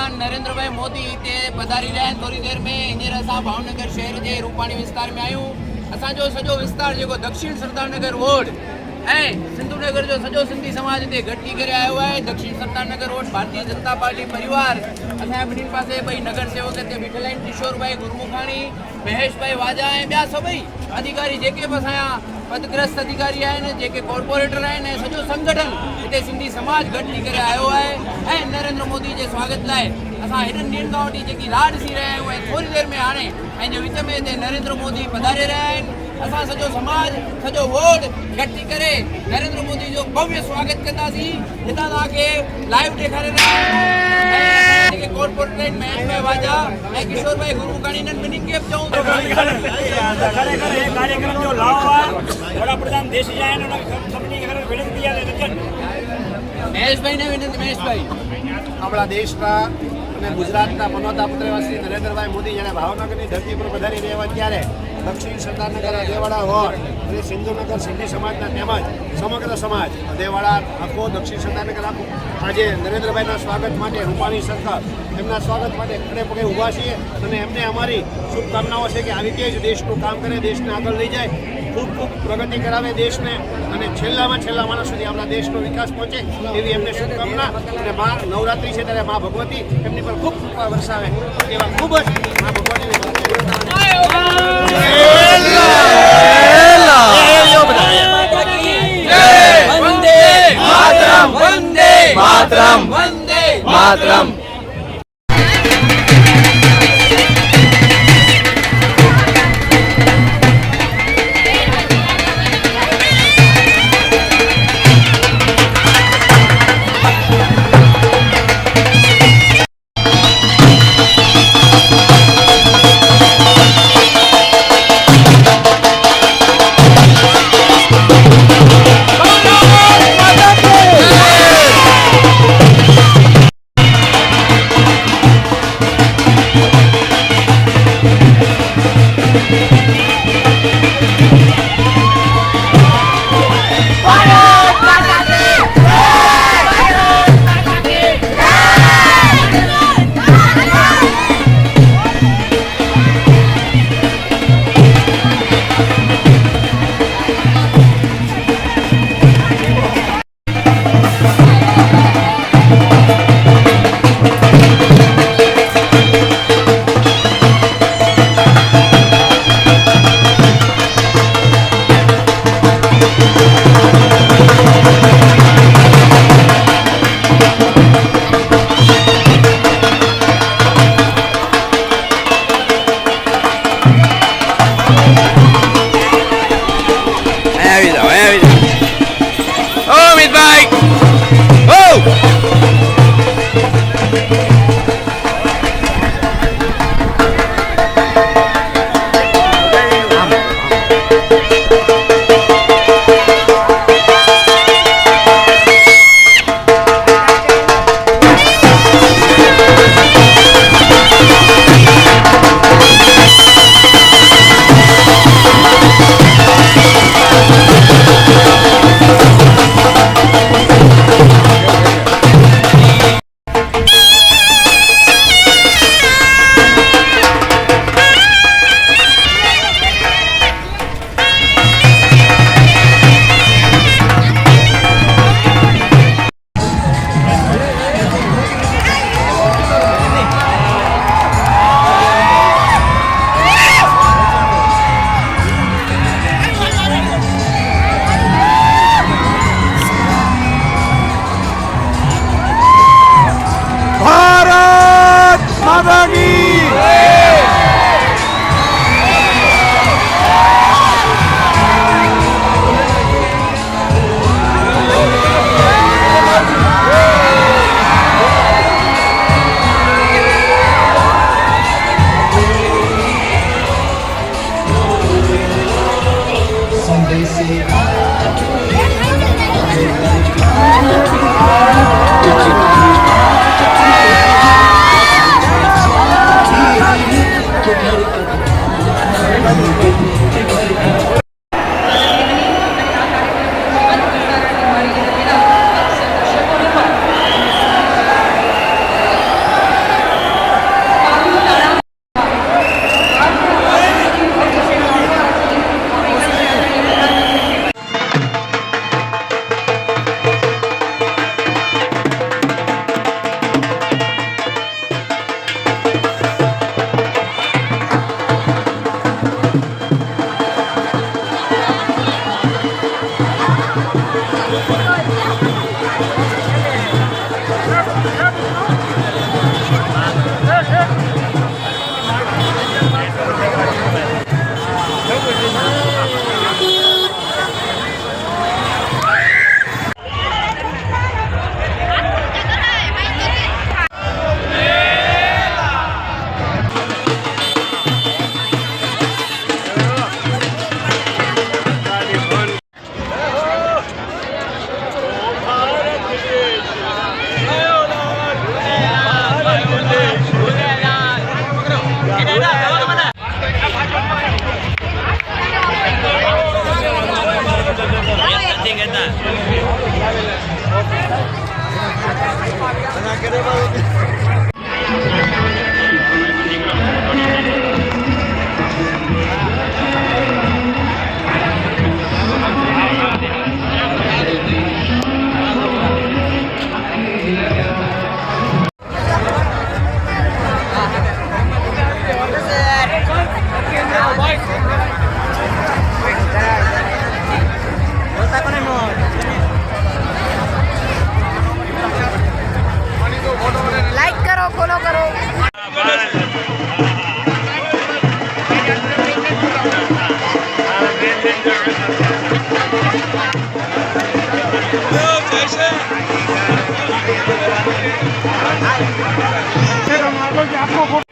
वडाप्रधान नरेंद्र भाई मोदी ते पधारी रहा थोड़ी देर में हींअर असां भावनगर शहर के रूपाणी विस्तार में आयूं। असो सॼो विस्तार जो दक्षिण सरदार नगर रोड सिंधु नगर जो सॼो सिंधी समाज हिते गॾिजी करे आयो है। दक्षिण सरदार नगर रोड भारतीय जनता पार्टी परिवार असां ॿिन्हिनि पासे भई नगर सेवक हिते बीठल आहिनि, किशोर भाई गुरमुखाणी, महेश भाई वाजा ऐं ॿिया सभई अधिकारी जेके बि असांजा पदग्रस्त अधिकारी आहिनि, जेके कॉर्पोरेटर आहिनि ऐं सॼो संगठन हिते सिंधी समाज गॾिजी करे आयो आहे। ऐं नरेंद्र मोदी जे स्वागत लाइ असां हेॾनि ॾींहंनि खां वठी जेकी राह ॾिसी रहिया आहियूं ऐं थोरी देरि में हाणे पंहिंजे विच में हिते नरेंद्र मोदी पधारे रहिया आहिनि। असां सॼो समाज सॼो वोट गॾिजी करे नरेंद्र मोदी जो भव्य स्वागत कंदासीं। हितां तव्हांखे लाइव ॾेखारे रहिया आहियूं। जेके कॉर्पोरेटर आहिनि महेश भाई वाजा ऐं किशोर भाई गुरमुखाणी, इन्हनि ॿिन्हिनि खे बि चऊं था कार्यक्रम जो लाभ आहे। वडाप्रधान देश जा आहिनि, उन्हनि सभिनी खे विनंती आहे। महेश भाई ने विनंती। महेश भाई, આપણા દેશના અને ગુજરાતના પનોતા પુત્રવાસી નરેન્દ્રભાઈ મોદી જ્યારે ભાવનગરની ધરતી પર પધારી રહ્યા હોય ત્યારે દક્ષિણ સરદારનગર દેવાડા રોડ અને સિંધુનગર સિંધી સમાજના તેમજ સમગ્ર સમાજ દેવાડા આખો દક્ષિણ સરદારનગર આખું આજે નરેન્દ્રભાઈના સ્વાગત માટે રૂપાણી સરકાર એમના સ્વાગત માટે ખડે પગે ઊભા છીએ અને એમને અમારી શુભકામનાઓ છે કે આવી રીતે જ દેશનું કામ કરે, દેશને આગળ લઈ જાય, ખૂબ ખૂબ પ્રગતિ કરાવે દેશને અને છેલ્લામાં છેલ્લા માણસ સુધી આપણા દેશનો વિકાસ પહોંચે એવી એમને શુભકામના। અને મા નવરાત્રિ છે ત્યારે મા ભગવતી એમની પર ખૂબ કૃપા વરસાવે એવા ખૂબ જ મા ભગવતીને वंदे मातरम, वंदे मातरम, वंदे मातरम। લાઈક કરો, ફોલો કરો. આપકો